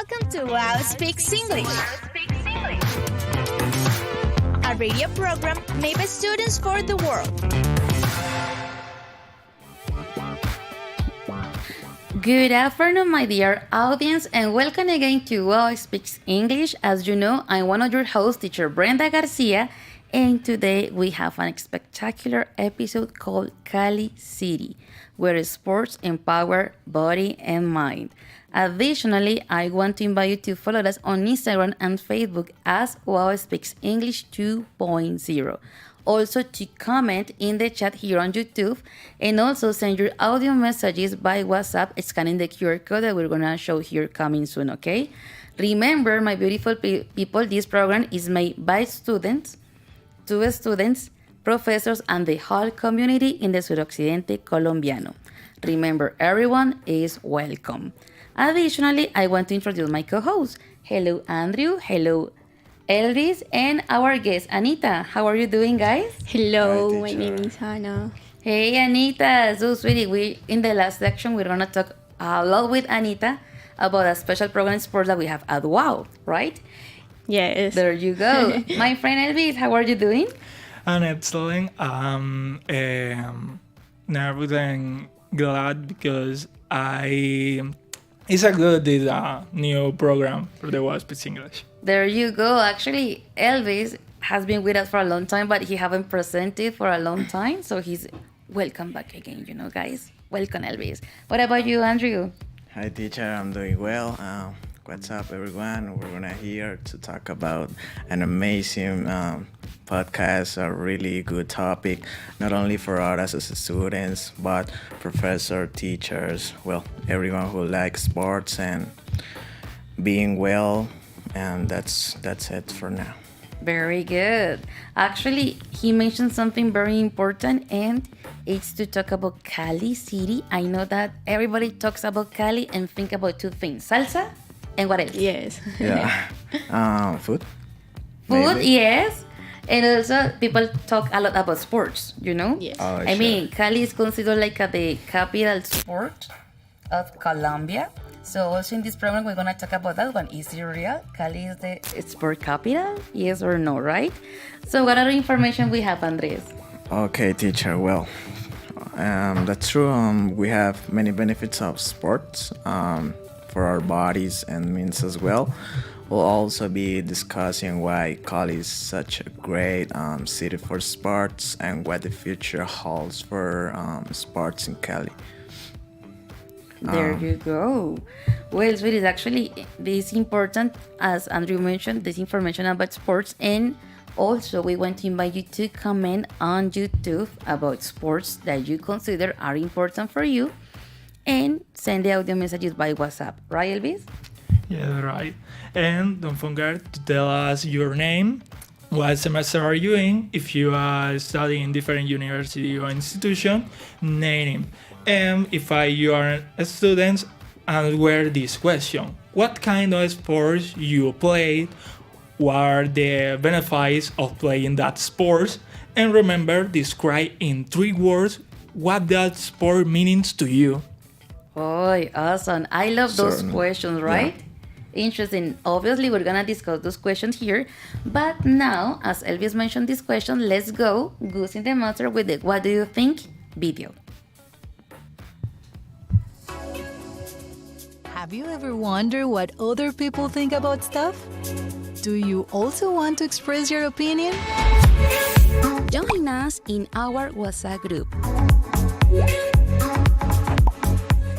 Welcome to Wow Speaks English, a radio program made by students for the world. Good afternoon, my dear audience, and welcome again to Wow Speaks English. As you know, I'm one of your hosts, teacher Brenda Garcia, and today we have a spectacular episode called Cali City, where sports empower body and mind. Additionally, I want to invite you to follow us on Instagram and Facebook as Wow Speaks English 2.0. Also to comment in the chat here on YouTube, and also send your audio messages by WhatsApp scanning the QR code that we're gonna show here coming soon, okay? Remember, my beautiful people, this program is made by students, to students, professors, and the whole community in the Occidente colombiano. Remember, everyone is welcome. Additionally, I want to introduce my co-host. Hello, Andrew. Hello, Elvis, and our guest, Anita. How are you doing, guys? Hello, Hi, my teacher. name is Hannah. Hey, Anita. So sweetie, in the last section, we're going to talk a lot with Anita about a special program sport that we have at WOW, right? Yes. There you go. My friend Elvis, how are you doing? I'm excellent. I'm nervous and glad because it's a good new program for the WASP English. There you go. Actually, Elvis has been with us for a long time, but he haven't presented for a long time. So he's welcome back again, guys. Welcome, Elvis. What about you, Andrew? Hi, teacher. I'm doing well. What's up, everyone? We're gonna here to talk about an amazing podcast, a really good topic, not only for us as students, but professor, teachers, well, everyone who likes sports and being well. And that's it for now. Very good. Actually, he mentioned something very important, and it's to talk about Cali City. I know that everybody talks about Cali and think about two things: salsa and what else? Yes. Yeah. Food. Food, Maybe. yes. And also, people talk a lot about sports, Yes. Oh, I mean, Cali is considered like the capital sport of Colombia. So also in this program, we're going to talk about that one. Is it real? Cali is the sport capital? Yes or no, right? So what other information we have, Andres? Okay, teacher. Well, that's true. We have many benefits of sports for our bodies and means as well. We'll also be discussing why Cali is such a great city for sports and what the future holds for sports in Cali. There you go. Well, sweetie, actually, this is important, as Andrew mentioned, this information about sports. And also, we want to invite you to comment on YouTube about sports that you consider are important for you, and send the audio messages by WhatsApp. Right, Elvis? Yeah, right. And don't forget to tell us your name, what semester are you in, if you are studying in different university or institution, name. And if you are a student, answer this question. What kind of sports you played? What are the benefits of playing that sport? And remember, describe in 3 words what that sport means to you. Oh, awesome. I love those Certainly. questions, right? Interesting. Obviously, we're going to discuss those questions here. But now, as Elvis mentioned this question, let's go Goose in the Master with the What Do You Think video. Have you ever wondered what other people think about stuff? Do you also want to express your opinion? Join us in our WhatsApp group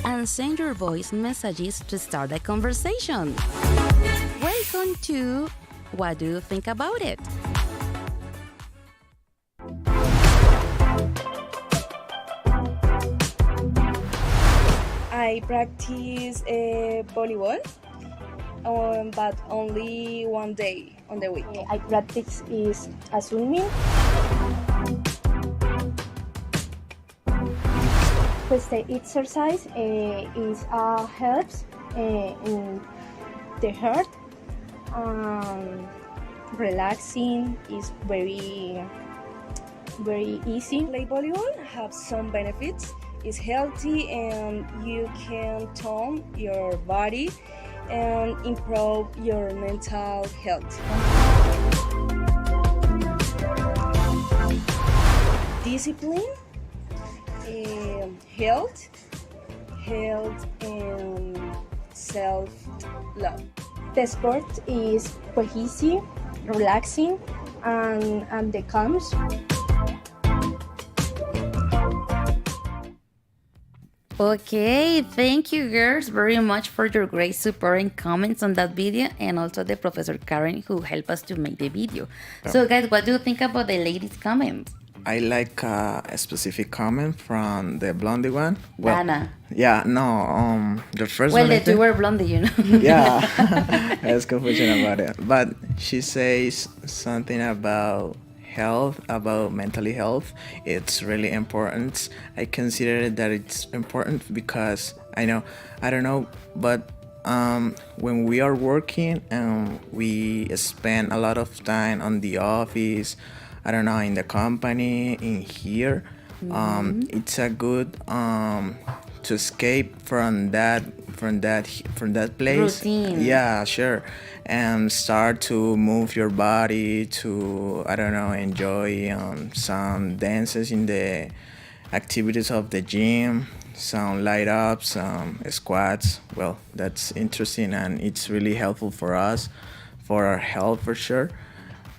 and send your voice messages to start a conversation. Welcome to What Do You Think About It? I practice volleyball, but only one day on the week. I practice is a swimming. Pues the exercise is helps in the heart. Relaxing is very easy. Play volleyball have some benefits. It's healthy and you can tone your body and improve your mental health. Discipline, health, and self-love. The sport is quite easy, relaxing, and the calms. Okay, thank you girls very much for your great support and comments on that video, and also the Professor Karen who helped us to make the video. So guys, what do you think about the ladies' comments? I like a specific comment from the blondie one. Well, Anna. Yeah, no, the first Well, one. I that you think- were blondie, you know. Yeah, there's confusion about it. But she says something about health, about mentally health. It's really important. I consider that it's important because I don't know, but when we are working and we spend a lot of time on the office, I don't know, in the company, in here, it's a good to escape from that place. Routine. Yeah, sure, and start to move your body to, I don't know, enjoy some dances in the activities of the gym, some light ups, some squats. Well, that's interesting and it's really helpful for us, for our health for sure.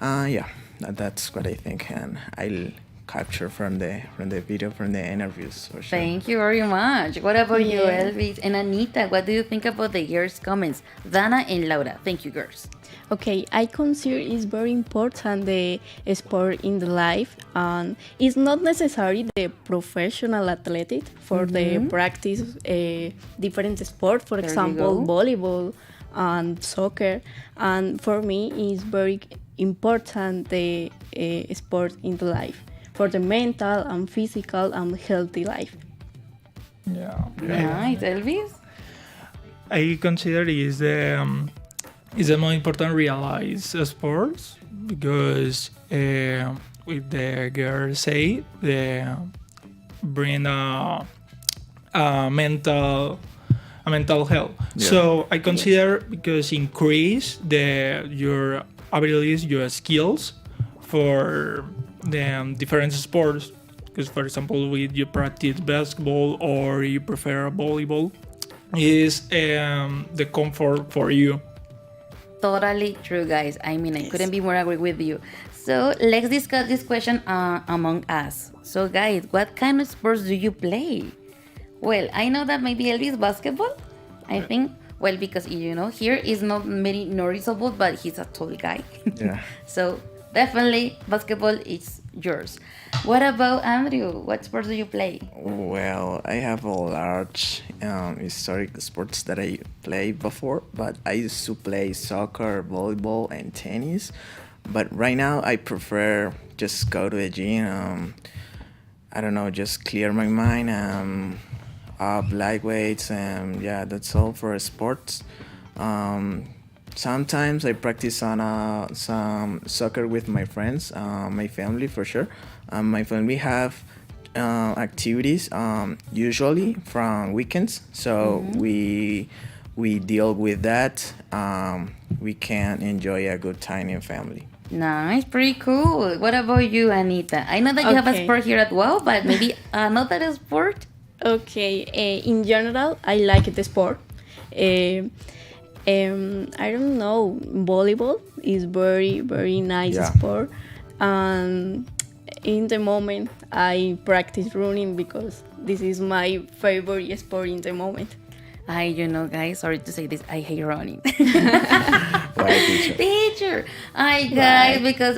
Yeah, that's what I think, and I'll capture from the video, from the interviews for sure. Thank you very much. What about you, Yeah. Elvis? And Anita, what do you think about the girls' comments? Dana and Laura, thank you, girls. Okay, I consider it's very important the sport in the life, and it's not necessary the professional athletic for the practice different sport. For you example, go. volleyball and soccer. And for me, it's very important the sport in the life for the mental and physical and healthy life. Yeah. Nice, Elvis? I consider is the more important realize sports because with the girls say they bring a mental health. Yeah. So I consider because increase your abilities, your skills for the different sports. Because for example, with you practice basketball or you prefer volleyball, is the comfort for you. Totally true, guys. I mean, I couldn't be more agree with you. So let's discuss this question among us. So, guys, what kind of sports do you play? Well, I know that maybe Elvis basketball. I think, well, because you know, here is not very noticeable, but he's a tall guy. Yeah. So definitely basketball is yours. What about Andrew? What sports do you play? Well, I have a large historic sports that I played before, but I used to play soccer, volleyball, and tennis. But right now, I prefer just go to the gym. I don't know, just clear my mind. Up light weights, and yeah, that's all for sports. Sometimes I practice on some soccer with my friends, my family for sure. My family have activities usually from weekends, so we deal with that. We can enjoy a good time in family. Nice, pretty cool. What about you, Anita? I know that you have a Okay. sport here as well, but maybe another sport? Okay, in general, I like the sport. I don't know, volleyball is very, very nice Yeah. sport. And in the moment, I practice running because this is my favorite sport in the moment. You know, guys, sorry to say this, I hate running. Why, teacher? Teacher! Guys, because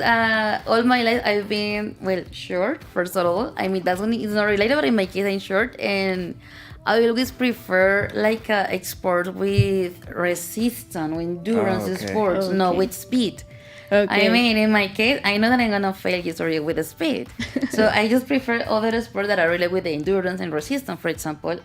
all my life I've been, well, short, first of all. I mean, that's when it's not related, but in my case, I'm short. And I always prefer like a sport with resistance, with endurance Oh, okay. sports, no, Okay. with speed. Okay. I mean, in my case, I know that I'm gonna fail you, sorry, with the speed. So I just prefer other sports that are related with the endurance and resistance. For example,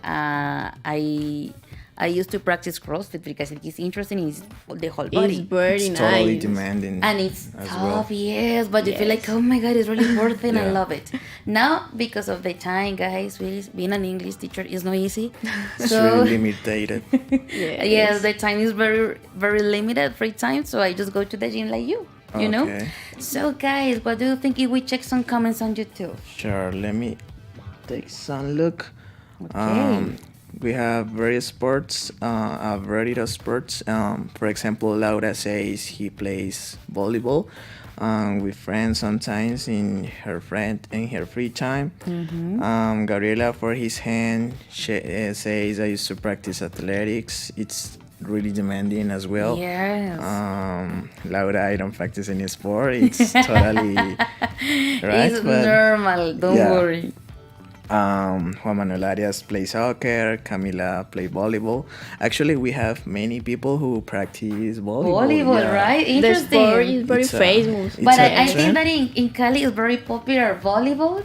I used to practice CrossFit because it is interesting in the whole It's body. very It's nice. totally demanding And it's as tough, well. yes, but you feel like, oh my god, it's really worth it. I Yeah. love it. Now, because of the time, guys, being an English teacher is not easy. It's So, really limited. yes, the time is very, very limited free time. So I just go to the gym like you know? Okay. So, guys, what do you think if we check some comments on YouTube? Sure, let me take some look. Okay. We have various sports, a variety of sports. For example, Laura says he plays volleyball with friends sometimes in her free time. Gabriela, for his hand, says I used to practice athletics. It's really demanding as well. Yes. Laura, I don't practice any sport. It's totally right. It's but normal, don't yeah. worry. Juan Manuel Arias plays soccer, Camila play volleyball. Actually, we have many people who practice volleyball. Volleyball, right? The sport Interesting. is very It's a- famous. it's But a I think trend. that in Cali is very popular volleyball,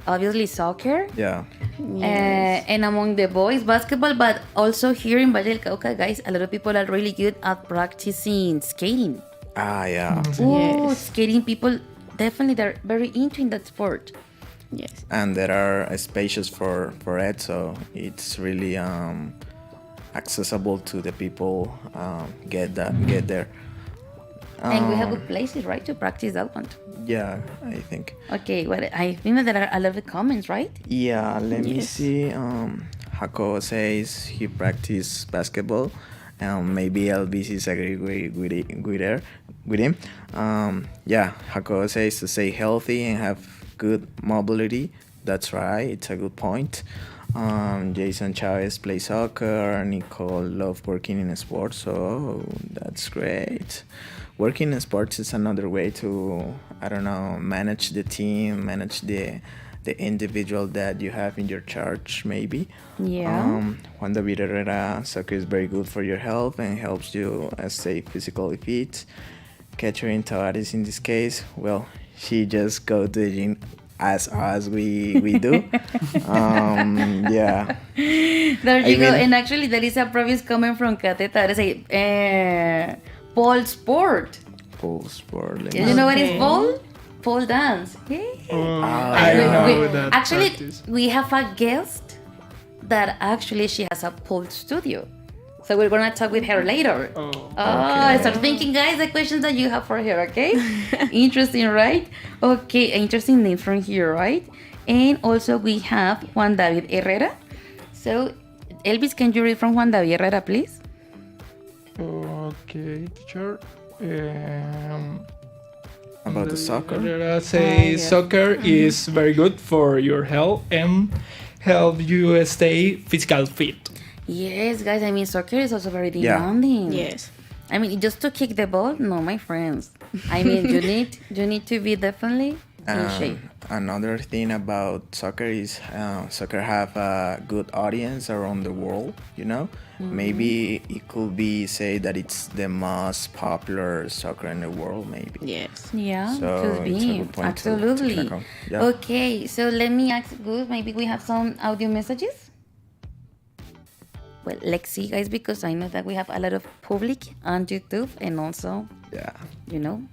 obviously soccer, Yeah. and among the boys basketball, but also here in Valle del Cauca, guys, a lot of people are really good at practicing skating. Yeah. Oh, Yes. skating people, definitely they're very into in that sport. Yes. And there are spaces for it, so it's really accessible to the people get there. And we have good places, right, to practice that one. Yeah, I think. Okay, well, I think that there are a lot of comments, right? Yeah, let me Yes. see. Jacobo says he practiced basketball. Maybe Elvis is agree with him. Yeah, Jacobo says to stay healthy and have good mobility. That's right. It's a good point. Jason Chavez plays soccer. Nicole loves working in sports. So that's great. Working in sports is another way to, I don't know, manage the team, manage the individual that you have in your charge, maybe. Yeah. Juan David Herrera, soccer is very good for your health and helps you stay physically fit. Catherine Tavares, in this case, well, she just go to the gym as we do. Yeah. There you I go. mean- And actually, there is a previous comment from Cateta. They say, pole sport. Pole sport. let me You know what is Okay. pole? Pole dance. Yeah. I We- know we- that actually, practice. we have a guest that actually she has a pole studio. So we're gonna talk with her later. I start thinking, guys, the questions that you have for her, okay? Interesting, right? Okay, interesting name from here, right? And also we have Juan David Herrera. So, Elvis, can you read from Juan David Herrera, please? Okay, teacher. About the soccer? Herrera says yeah. soccer is very good for your health and help you stay physical fit. Yes, guys, I mean, soccer is also very Yeah. demanding. Yes. I mean, just to kick the ball, no, my friends. I mean, you need to be definitely in shape. Another thing about soccer is soccer have a good audience around the world. You know, maybe it could be say that it's the most popular soccer in the world. Maybe. Yes. Yeah, So could it's a be. good point to Absolutely. check on. Yeah. Okay, so let me ask Gus, maybe we have some audio messages? Well, let's see, guys, because I know that we have a lot of public on YouTube and also, Yeah. you know.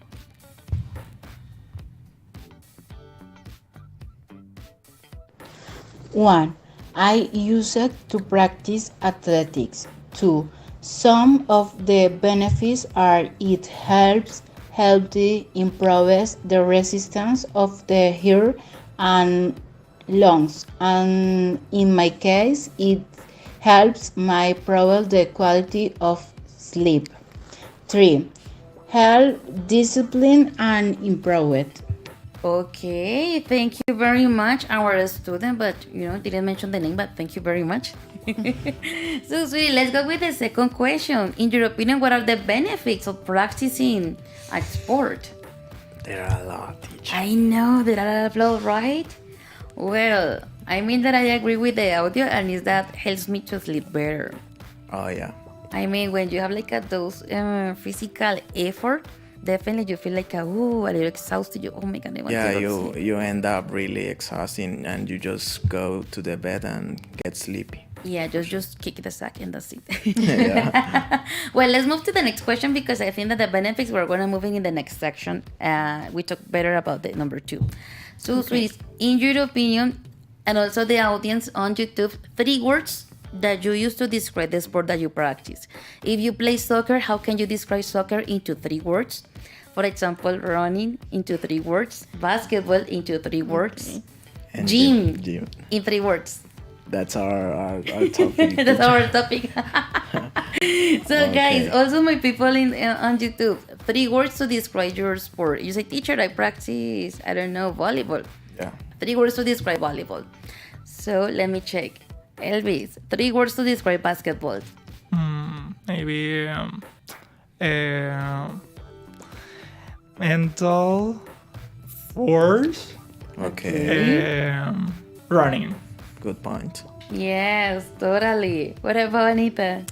One, I use it to practice athletics. Two, some of the benefits are it helps healthy improves the resistance of the heart and lungs, and in my case, it helps my improve the quality of sleep. Three, help discipline and improve it. Okay, thank you very much, our student, but you know, didn't mention the name, but thank you very much. So sweet, let's go with the second question. In your opinion, what are the benefits of practicing a sport? There are a lot, teacher. I know there are a lot, right? Well, I mean that I agree with the audio, and is that helps me to sleep better. Oh yeah. I mean, when you have like those physical effort, definitely you feel like a little exhausted. You, oh my god, I want Yeah, to go to sleep. you end up really exhausting and you just go to the bed and get sleepy. Yeah, just kick the sack and that's it. Yeah. Well, let's move to the next question because I think that the benefits we're going to move in the next section. We talk better about the number 2. So, sweeties, in your opinion, and also the audience on YouTube, 3 words that you use to describe the sport that you practice. If you play soccer, how can you describe soccer into 3 words? For example, running into 3 words, basketball into 3 words, And gym in 3 words. That's our topic. That's our topic. So, guys, also my people on YouTube, 3 words to describe your sport. You say, teacher, I practice, I don't know, volleyball. Yeah. 3 words to describe volleyball. So, let me check. Elvis, 3 words to describe basketball. Maybe mental force. Okay. Running. Good point. Yes, totally. What about Anita?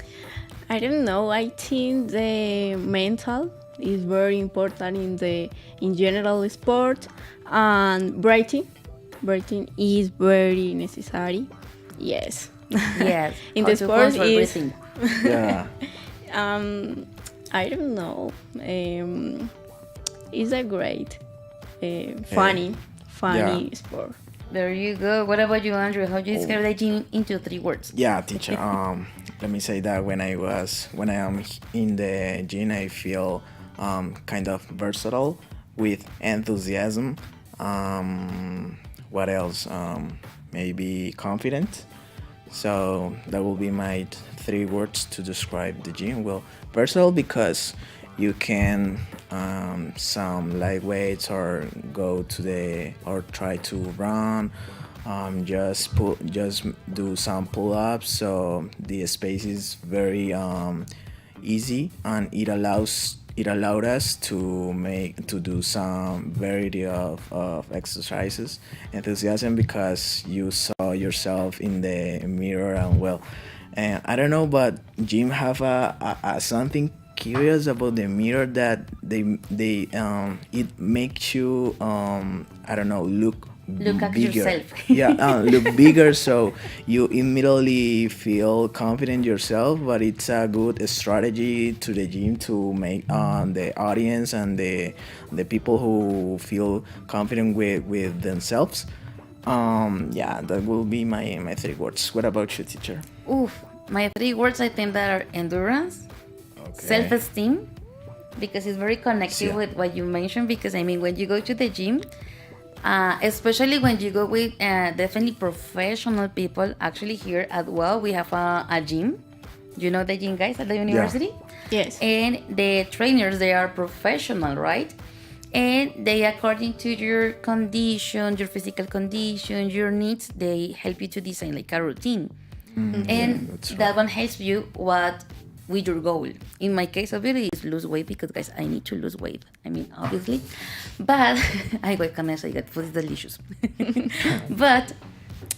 I don't know. I think the mental is very important in general sport, and breathing is very necessary. Yes. Yes. In the sport is breathing. Yeah. I don't know. It's a great, funny sport. There you go. What about you, Andrew? How do you describe the gym into 3 words? Yeah, teacher. Let me say that when I am in the gym, I feel kind of versatile with enthusiasm. What else? Maybe confident. So that will be my 3 words to describe the gym. Well, versatile because you can some light weights or or try to run, just do some pull-ups, so the space is very easy, and it allowed us to do some variety of exercises. Enthusiasm because you saw yourself in the mirror, and I don't know, but gym have a something curious about the mirror that they it makes you I don't know, look at bigger. yourself. Look bigger, so you immediately feel confident yourself. But it's a good strategy to the gym to make the audience and the people who feel confident with themselves. That will be my 3 words. What about you, teacher? Oof, my 3 words I think that are endurance, self-esteem, because it's very connected with what you mentioned. Because I mean, when you go to the gym, especially when you go with definitely professional people. Actually, here at we have a gym. You know the gym, guys, at the university? Yes. And the trainers, they are professional, right? And they, according to your condition, your physical condition, your needs, they help you to design like a routine. And that one helps you with your goal. In my case, obviously, is lose weight, because guys, I need to lose weight. I mean, obviously, but what can I say? That food is delicious. But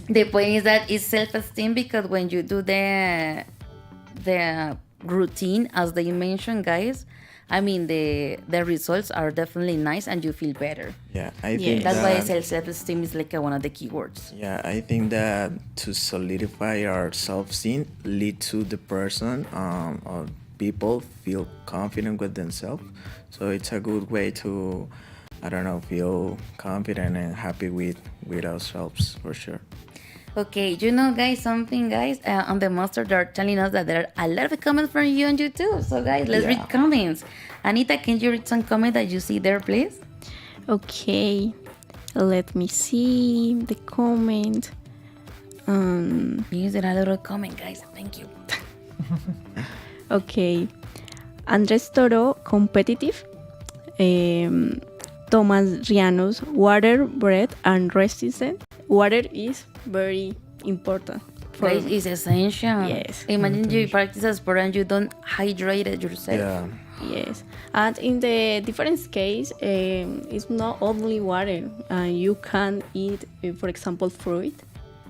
the point is that it's self-esteem, because when you do the routine, as they mentioned, guys, I mean, the results are definitely nice, and you feel better. Yeah, I think that's why self-esteem is like one of the key words. Yeah, I think that to solidify our self-esteem lead to the person or people feel confident with themselves. So it's a good way to, I don't know, feel confident and happy with ourselves, for sure. Okay, you know, guys, on the master, they're telling us that there are a lot of comments from you on YouTube. So, guys, let's read comments. Anita, can you read some comments that you see there, please? Okay, let me see the comment. Use a little comment, guys. Thank you. Okay, Andres Toro, competitive. Thomas Rianos, water, breath, and resistant. Water is very important. Guys, it's essential. Yes. Imagine you practice a sport and you don't hydrate it yourself. Yeah. Yes, and in the different case, it's not only water. You can eat, for example, fruit.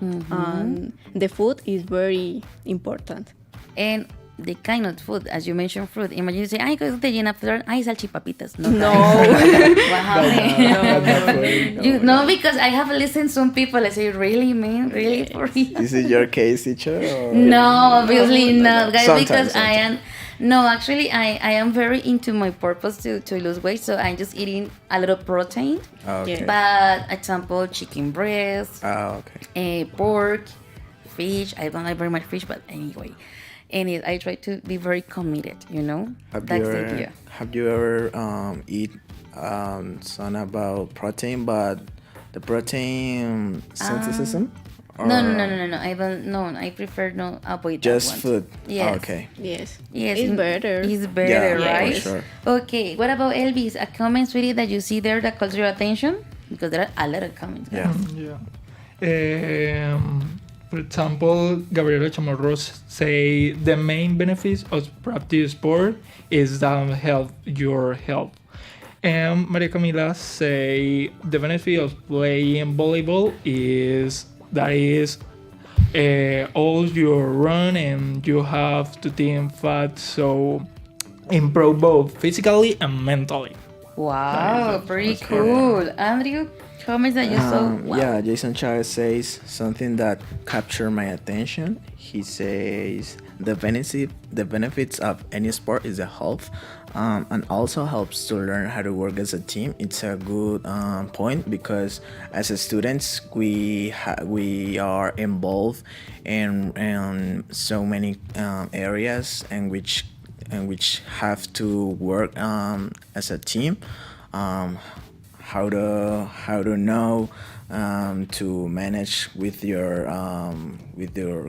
And the food is very important. And the kind of food, as you mentioned, fruit. Imagine you say, I go to the gym after, I salchipapitas. No. No. What happened? You know, because I have listened some people, I say, really, man? Really? For real? Is it your case, teacher? Or? No, obviously not, guys, Sometimes, because I am. No, actually, I am very into my purpose to lose weight, so I'm just eating a lot of protein. Okay. But, example, chicken breast, Okay. pork, fish. I don't like very much fish, but anyway. And I try to be very committed, you know? That's the idea. Have you ever eat some about protein, but the protein synthesis? No. I don't know. I prefer no avoid Just that one. food. Yes. Okay. Yes. Yes. It's better. It's better, Yeah, right? for sure. Okay. What about Elvis? A comment, sweetie, that you see there that calls your attention? Because there are a lot of comments. Yeah. Yeah. For example, Gabriela Chamorros say the main benefits of practice sport is that help your health. And Maria Camila say the benefit of playing volleyball is all your run and you have to thin fat, so improve both physically and mentally. Wow, pretty cool. Andrew, comments that you saw? Wow. Yeah, Jason Chavez says something that captured my attention. He says the benefits of any sport is the health, and also helps to learn how to work as a team. It's a good point because as a students we are involved in so many areas and which have to work as a team. How to know to manage with your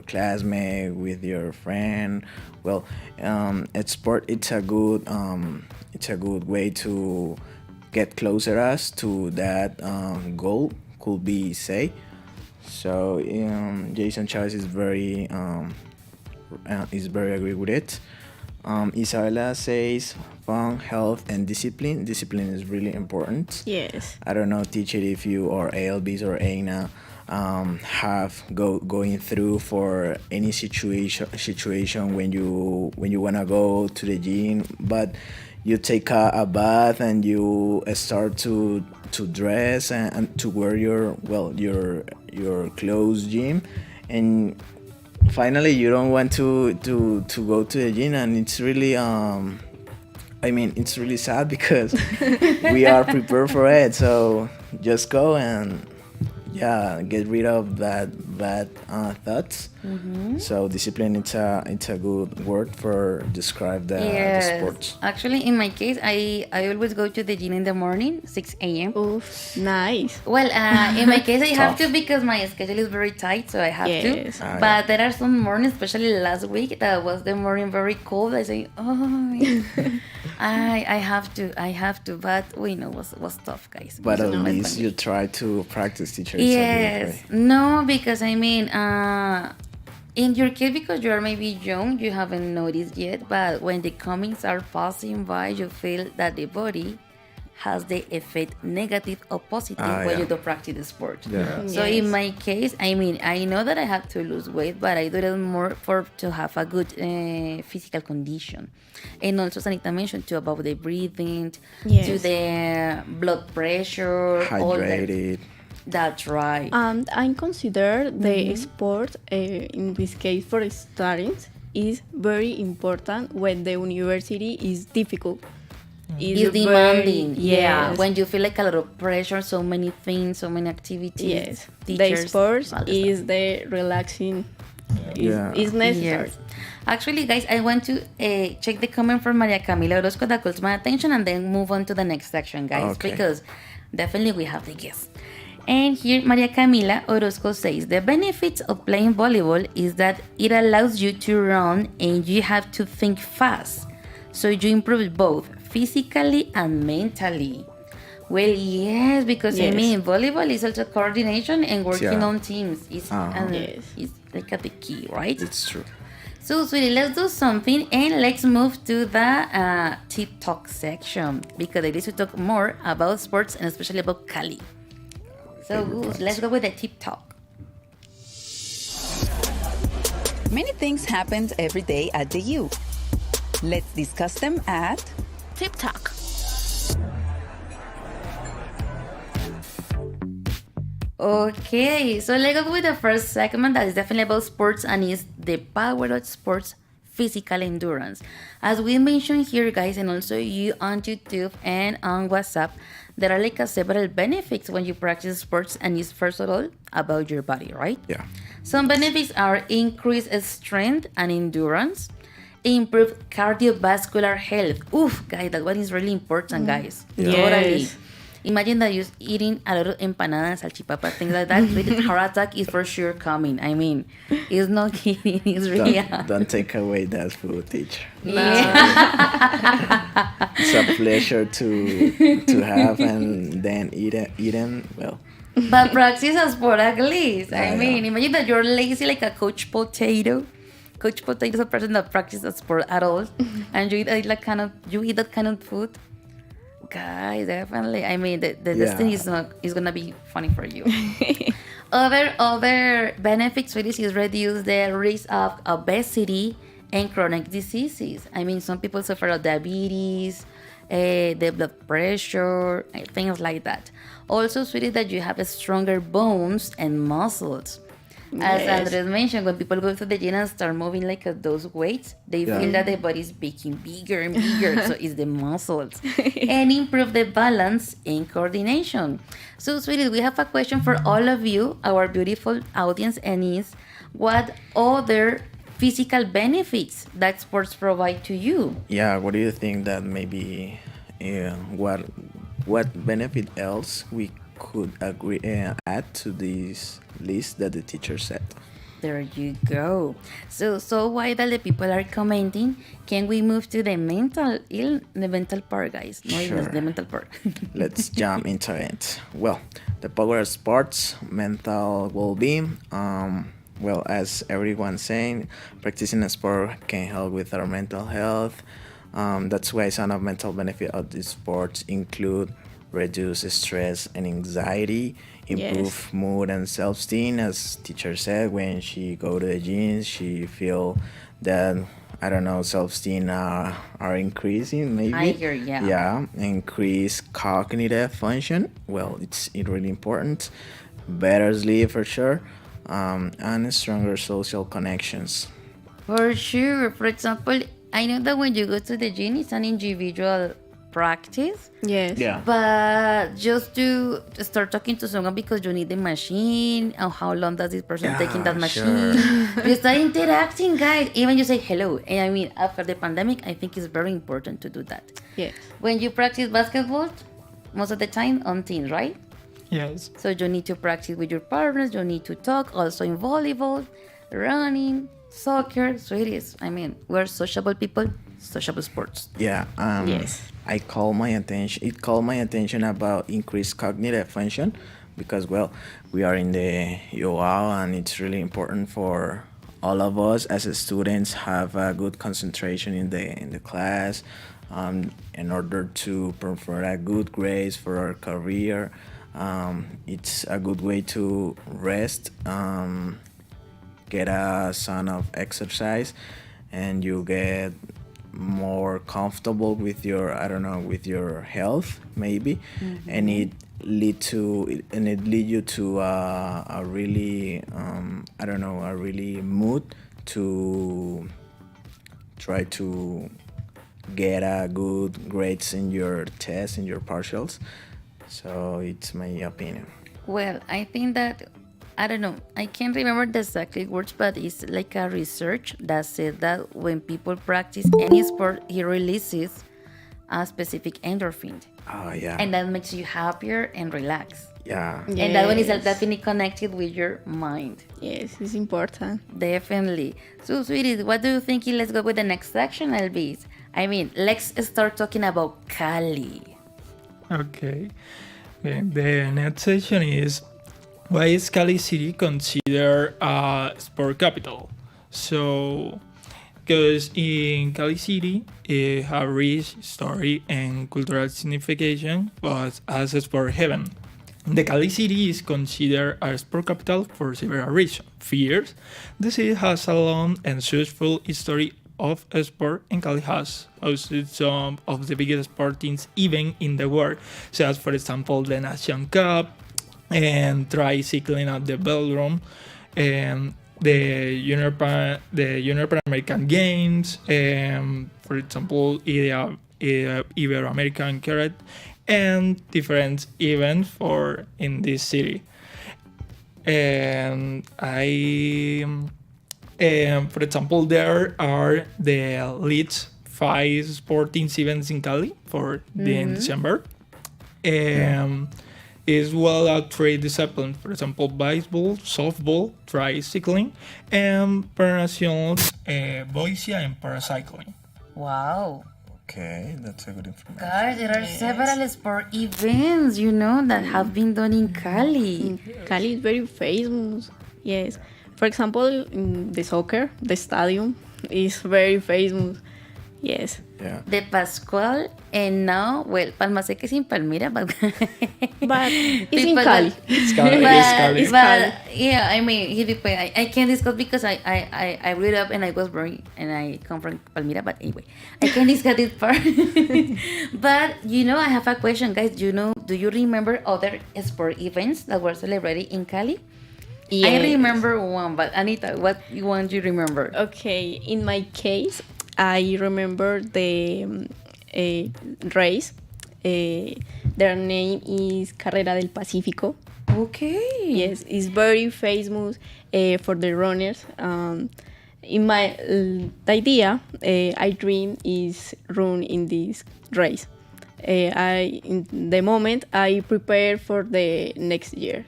classmate, with your friend. Well, at sport, it's a good way to get closer us to that goal. Could be say. So Jason Chavez is very agree with it. Isabella says fun, health, and discipline. Discipline is really important. Yes. I don't know, teacher, if you or ALBs or AINA have going through for any situation when you wanna go to the gym, but you take a bath and you start to dress and to wear your clothes gym, and finally you don't want to go to the gym, and it's really it's really sad because we are prepared for it, so just go and get rid of that bad thoughts. So discipline, it's a good word for describe the sports. Actually, in my case, I always go to the gym in the morning, 6 a.m. Oof, nice. Well, in my case, I have to because my schedule is very tight, so I have to. But there are some mornings, especially last week, that was the morning very cold. I say, I have to. But we know it was tough, guys. But at least you try to practice, teacher. Yes. No, because in your case, because you are maybe young, you haven't noticed yet, but when the comments are passing by, you feel that the body has the effect negative or positive when you don't practice the sport. Yeah. So in my case, I know that I have to lose weight, but I do it more to have a good physical condition. And also, Sanita mentioned too about the breathing, to the blood pressure, hydrated. That's right. And I consider the sport, in this case for students, is very important when the university is difficult. It's demanding. Yeah. When you feel like a lot of pressure, so many things, so many activities. Yes. Teachers, the sports is the relaxing. Is necessary. Yes. Actually, guys, I want to check the comment from Maria Camila Orozco that calls my attention, and then move on to the next section, guys, because definitely we have the guests. And here Maria Camila Orozco says, the benefits of playing volleyball is that it allows you to run and you have to think fast. So you improve both physically and mentally. Well, yes, because volleyball is also coordination and working on teams. It's like the key, right? It's true. So, sweetie, let's do something and let's move to the tip talk section, because I need to talk more about sports and especially about Cali. So let's go with the tip talk. Many things happen every day at the U. Let's discuss them at Tip Talk. Okay, so let's go with the first segment that is definitely about sports and is the power of sports physical endurance. As we mentioned here, guys, and also you on YouTube and on WhatsApp, there are like several benefits when you practice sports, and it's first of all about your body, right? Yeah. Some benefits are increased strength and endurance, improved cardiovascular health. Oof, guys, that one is really important, guys. Totally. Yes. Imagine that you're eating a lot of empanadas, salchipapa, things like that. The heart attack is for sure coming. I mean, it's not kidding. It's really. Don't take away that food, teacher. Yeah. It's a pleasure to have and then eat them. Well, But practice a sport at least. I Yeah, mean, imagine that you're lazy like a coach potato. Coach potato is a person that practices a sport at all, and you eat that kind of food. Guys, definitely. I mean, the destiny is gonna be funny for you. Other benefits with this is reduce the risk of obesity and chronic diseases. I mean, some people suffer of diabetes, the blood pressure, things like that. Also, sweetie, that you have stronger bones and muscles. As Andres mentioned, when people go to the gym and start moving like those weights, they feel that the body is becoming bigger and bigger. So it's the muscles. And improve the balance and coordination. So, sweetie, we have a question for all of you, our beautiful audience, and is what other physical benefits that sports provide to you? yeah. What do you think that maybe what benefit else we could add to this list that the teacher said? There you go. So while the people are commenting, can we move to the mental part, guys? No, Sure. it's the mental part. Let's jump into it. Well, the power of sports, mental well-being. Well, as everyone's saying, practicing a sport can help with our mental health. That's why some of mental benefit of these sports include reduce stress and anxiety, improve mood and self-esteem. As teacher said, when she go to the gym, she feel that, I don't know, self-esteem are increasing maybe. Higher, yeah. Yeah, increase cognitive function. Well, it's really important. Better sleep for sure, and stronger social connections. For sure. For example, I know that when you go to the gym, it's an individual practice. Yes. Yeah. But just to start talking to someone because you need the machine and how long does this person take in that machine. You start interacting, guys. Even you say hello. And I mean, after the pandemic, I think it's very important to do that. Yes. When you practice basketball, most of the time on teams, right? Yes. So you need to practice with your partners. You need to talk. Also in volleyball, running, soccer. So it is. I mean, we're sociable people, sociable sports. Yeah. Yes. It called my attention about increased cognitive function because, well, we are in the UL and it's really important for all of us as students have a good concentration in the class in order to perform a good grades for our career. It's a good way to rest, get a son of exercise, and you get more comfortable with your health maybe, and it lead you to a really a really mood to try to get a good grades in your tests and your partials. So it's my opinion. Well, I think that, I don't know, I can't remember the exact words, but it's like a research that said that when people practice any sport, it releases a specific endorphin. Oh, yeah. And that makes you happier and relaxed. Yeah. And that one is definitely connected with your mind. Yes, it's important. Definitely. So, sweetie, what do you think? Let's go with the next section, Elvis. I mean, let's start talking about Cali. Okay. The next section is, why is Cali City considered a sport capital? So, because in Cali City, it has rich story and cultural signification, but as a sport heaven. The Cali City is considered a sport capital for several reasons. First, the city has a long and successful history of sport, and Cali has hosted some of the biggest sporting events in the world, such as, for example, the Nation Cup and tricycling at the Velodrome, and the Junior Pan American Games, and for example, Ibero American Carrot, and different events for in this city. And for example, there are the leads 5 sporting events in Cali for the in December. Is well out 3 disciplines, for example, baseball, softball, tricycling, and Paranacionals, Boisia, and paracycling. Wow. Okay, that's a good information. Guys, there are several sport events, that have been done in Cali. Cali is very famous. Yes. For example, in the soccer, the stadium is very famous. Yes. Yeah. The Pascual, and now, well, Palma Seca is in Palmira, but But it's in people Cali. It's Cali. but, Cali. yeah, I mean, I can't discuss because I grew up and I was born and I come from Palmira, but anyway, I can't discuss this part. But I have a question, guys. Do you remember other sport events that were celebrated in Cali? Yes. I remember one, but Anita, what one do you remember? Okay, in my case, I remember the race. Their name is Carrera del Pacífico. Okay. Yes, it's very famous for the runners. In my the idea, I dream is run in this race. In the moment I prepare for the next year.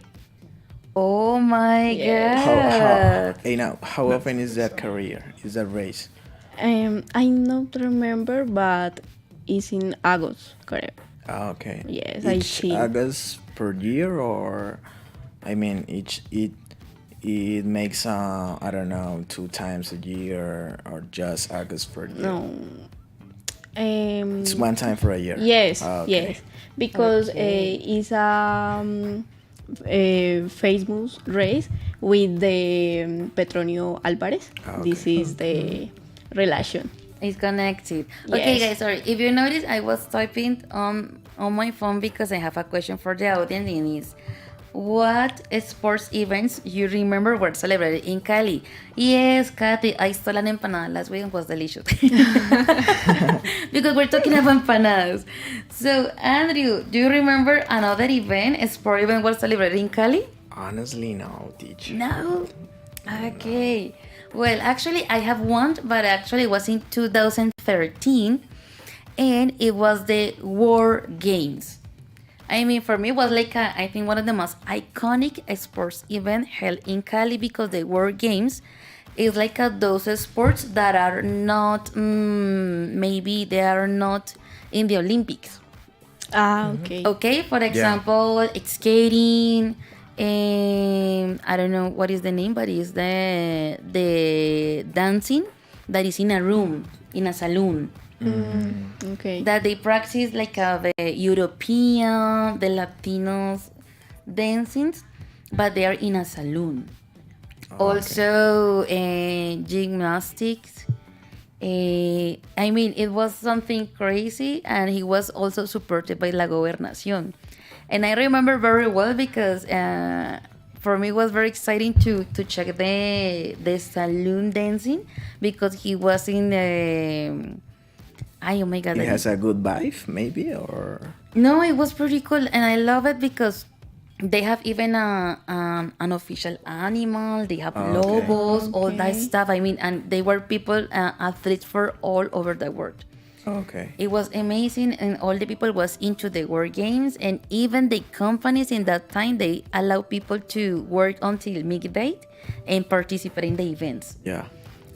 Oh my Yeah. God. How often is that career? Is that race? I not remember, but it's in August, correct? Okay. Yes, I Each see. August per year, or I mean, it makes I don't know, 2 times a year, or just August per year. No. It's 1 time for a year. Yes, Okay. yes, because it's a famous race with the Petronio Alvarez. Okay. This is the relation. It's connected. Okay, Yes. guys, sorry. If you notice, I was typing on my phone because I have a question for the audience, and it's what sports events you remember were celebrated in Cali? Yes, Kathy, I stole an empanada last week and was delicious. Because we're talking about empanadas. So, Andrew, do you remember another event, a sport event was celebrated in Cali? Honestly, no, teacher. No? Okay. Well, actually, I have one, but actually it was in 2013, and it was the War Games. I mean, for me, it was like, I think, one of the most iconic sports events held in Cali, because the War Games is like those sports that are not, maybe they are not in the Olympics. Okay. Okay, for example, it's skating, I don't know what is the name, but it's the dancing that is in a room, in a saloon. Okay. That they practice like the European, the Latinos dancings, but they are in a saloon. Also, gymnastics. I mean, it was something crazy, and he was also supported by La Gobernación. And I remember very well because for me it was very exciting to check the saloon dancing, because he was in the... oh my God. It has a good vibe, maybe, or... No, it was pretty cool, and I love it because they have even an official animal. They have logos, all that stuff. I mean, and they were people, athletes for all over the world. Okay. It was amazing, and all the people was into the War Games, and even the companies in that time, they allow people to work until midnight and participate in the events. Yeah.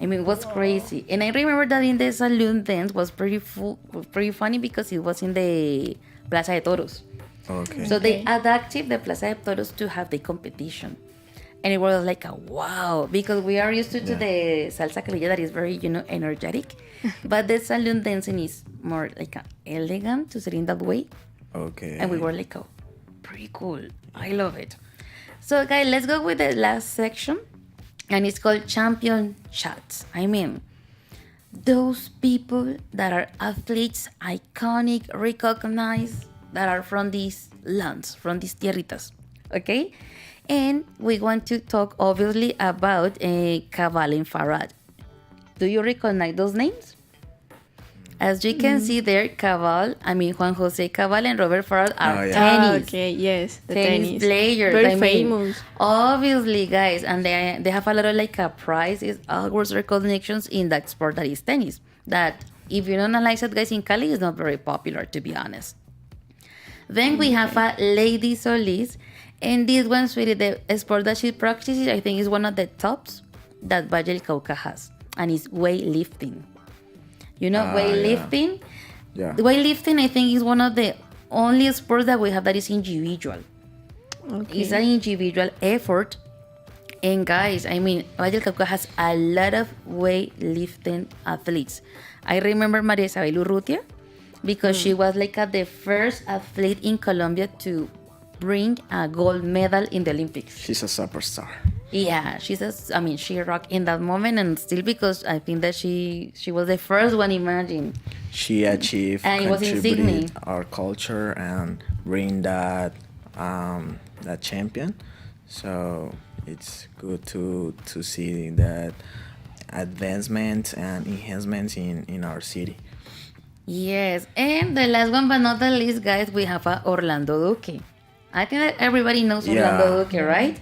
I mean, it was crazy. And I remember that in the saloon dance was pretty funny, because it was in the Plaza de Toros. Okay. So they adapted the Plaza de Toros to have the competition. And it was like a wow, because we are used to the salsa criolla that is very, energetic. But the saloon dancing is more like elegant to say in that way. Okay. And we were like, Pretty cool. I love it. So, guys, let's go with the last section, and it's called champion shots. I mean, those people that are athletes, iconic, recognized, that are from these lands, from these tierritas, okay? And we want to talk, obviously, about Cabal and Farad. Do you recognize those names? As you can see there, Juan Jose Cabal and Robert Farad are tennis. Okay, yes, the tennis players. Very famous. Obviously, guys, and they have a lot of like prizes, awards, recognitions in that sport that is tennis. That, if you don't analyze it, guys, in Cali is not very popular, to be honest. Then we have a Lady Solis, and this one, sweetie, the sport that she practices, I think, is one of the tops that Valle del Cauca has, and it's weightlifting. You know, weightlifting? Yeah. Weightlifting, I think, is one of the only sports that we have that is individual. Okay. It's an individual effort. And guys, I mean, Valle del Cauca has a lot of weightlifting athletes. I remember Maria Isabel Urrutia because she was like the first athlete in Colombia to bring a gold medal in the Olympics. She's a superstar. Yeah, she rocked in that moment, and still, because I think that she was the first one, imagine. She achieved, and it was in Sydney. contributed our culture and bring that champion. So it's good to see that advancement and enhancements in our city. Yes, and the last one but not the least, guys, we have Orlando Duque. I think that everybody knows Orlando Duque, right?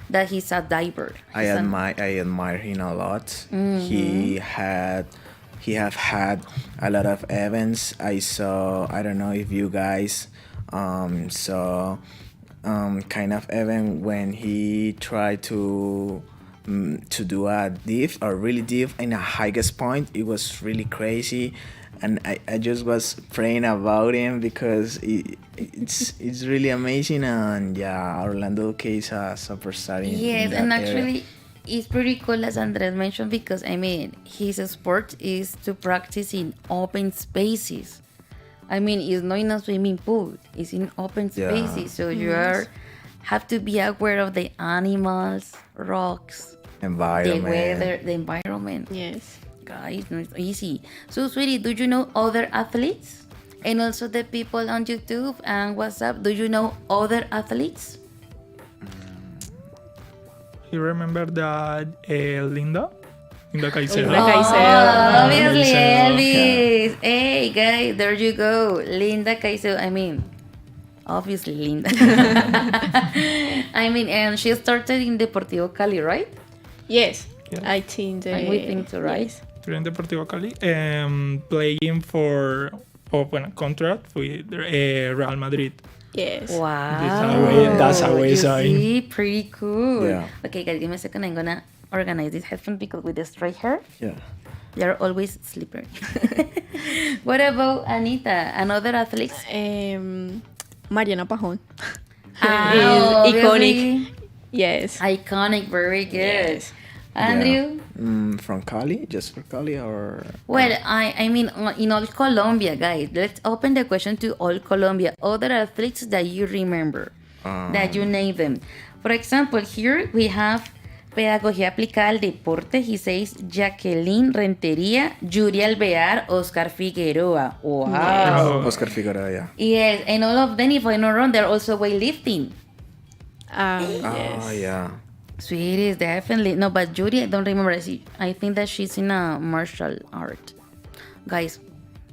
That he's a diver. I admire him a lot. Mm-hmm. He have had a lot of events. I don't know if you guys saw kind of event when he tried to do a dive, or really dive in a highest point. It was really crazy, and I just was praying about him because it's really amazing. And yeah, Orlando K is a superstar in that and area. actually it's pretty cool, as Andres mentioned, because I mean, his sport is to practice in open spaces. I mean, it's not in a swimming pool, it's in open spaces. So you have to be aware of the animals, rocks, environment, the weather, the environment. Yes. Guys, no, it's easy. So, sweetie, do you know other athletes? And also the people on YouTube and WhatsApp, do you know other athletes? You remember that Linda Caicedo? Obviously, Elvis. Hey, guys, there you go. Linda Caicedo. I mean, obviously, Linda. I mean, and she started in Deportivo Cali, right? Yes. Yeah. I think we think so, right? Yes. In Deportivo Cali, playing for contract with Real Madrid. Yes. Wow. That's how we saw him. See, pretty cool. Yeah. Okay, guys, give me a second. I'm gonna organize this headphone because with the straight hair, Yeah. they're always slippery. What about Anita? Another athlete? Mariana Pajon. Iconic. Yes. Iconic, very good. Yes. Andrew? From Cali, just for Cali, or? Well, I mean, in all Colombia, guys. Let's open the question to all Colombia. Other athletes that you remember, that you name them. For example, here we have Pedagogía Aplicada al Deporte. He says Jacqueline Rentería, Yuri Alvear, Oscar Figueroa. Wow. Oscar Figueroa, yeah. Yes, and all of them, if I'm not wrong, they're also weightlifting. Yes. Oh, yeah. Sweeties, definitely. No, but Judy, I don't remember. I think that she's in a martial art. Guys,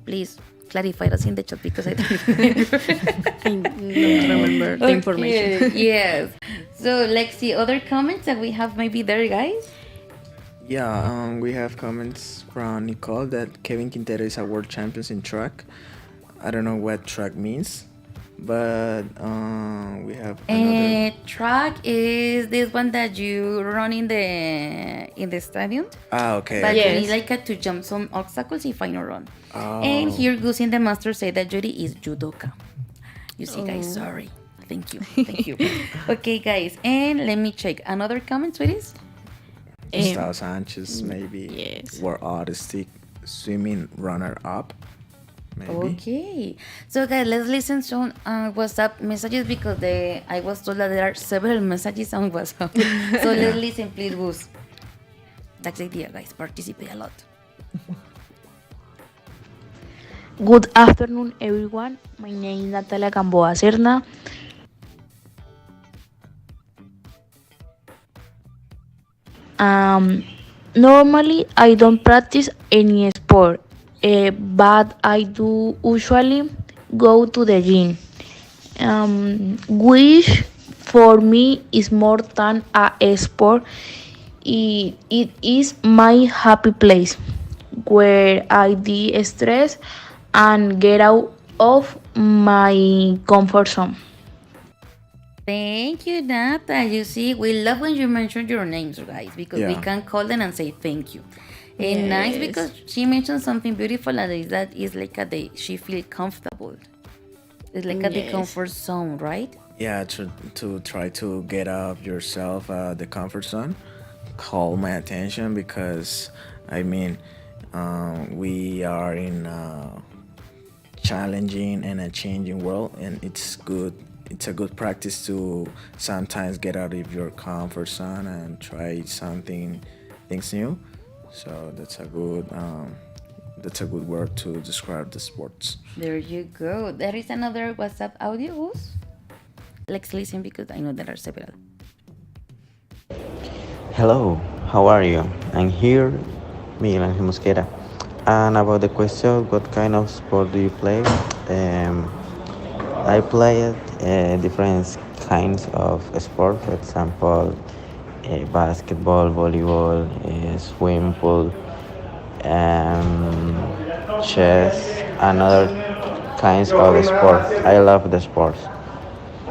please clarify us in the chat because I don't remember. I don't remember the information. Yes. So let's see other comments that we have maybe there, guys. Yeah, we have comments from Nicole that Kevin Quintero is a world champion in track. I don't know what track means, but we have another. Track is this one that you run in the stadium. Okay. But Yes. you need like to jump some obstacles if I not run. Oh. And here Gus in the master say that Judy is judoka. You see, guys, sorry. Thank you. Thank you. Okay, guys, and let me check. Another comment, sweeties? Gustavo Sanchez, maybe. yes. World artistic swimming runner up. maybe. Okay, so guys, let's listen to WhatsApp messages because I was told that there are several messages on WhatsApp. So let's listen, please, Gus. That's the idea, guys. Participate a lot. Good afternoon, everyone. My name is Natalia Gamboa Serna. Um, Normally, I don't practice any sport, but I do usually go to the gym. Which for me is more than a sport. It is my happy place where I de-stress and get out of my comfort zone. Thank you, Nata. You see, we love when you mention your names, guys, because we Yeah. can call them and say thank you. And nice Yes. because she mentioned something beautiful, and is that is like she feel comfortable. It's like the Yes. comfort zone, right? Yeah, to try to get out yourself the comfort zone call my attention because I mean we are in a challenging and a changing world, and it's good. It's a good practice to sometimes get out of your comfort zone and try things new. So that's a good word to describe the sports. There you go. There is another WhatsApp audio. Gus. Let's listen because I know there are several. Hello, how are you? I'm here, Miguel Angel Mosquera. And about the question, what kind of sport do you play? I play different kinds of sport, for example, basketball, volleyball, swim pool, chess, and other kinds of sports. I love the sports.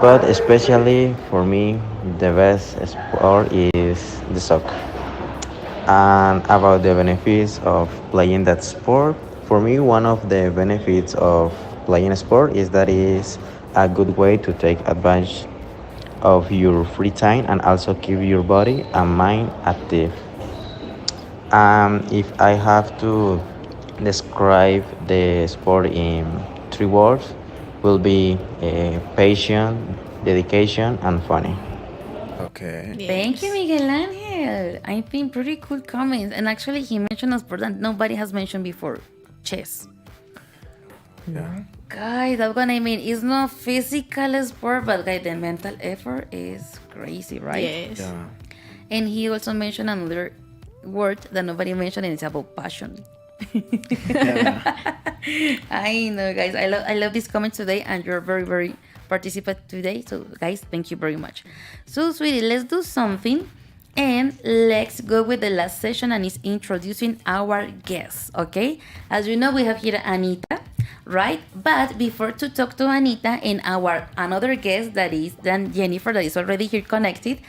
But especially for me, the best sport is the soccer. And about the benefits of playing that sport, for me, one of the benefits of playing a sport is that it is a good way to take advantage of your free time and also keep your body and mind active. If I have to describe the sport in three words, will be patient, dedication, and funny. Okay. Thank you, Miguel Angel. I think pretty cool comments. And actually, he mentioned a sport that nobody has mentioned before, chess. Yeah. Guys, that's what I mean. It's not physical sport, but guys, the mental effort is crazy, right? Yes. Yeah. And he also mentioned another word that nobody mentioned, and it's about passion. I know, guys. I love these comments today, and you're very, very participant today. So, guys, thank you very much. So, sweetie, let's do something. And let's go with the last session, and it's introducing our guests, okay? As you know, we have here Anita, right? But before to talk to Anita and our another guest that is then Jennifer, that is already here connected,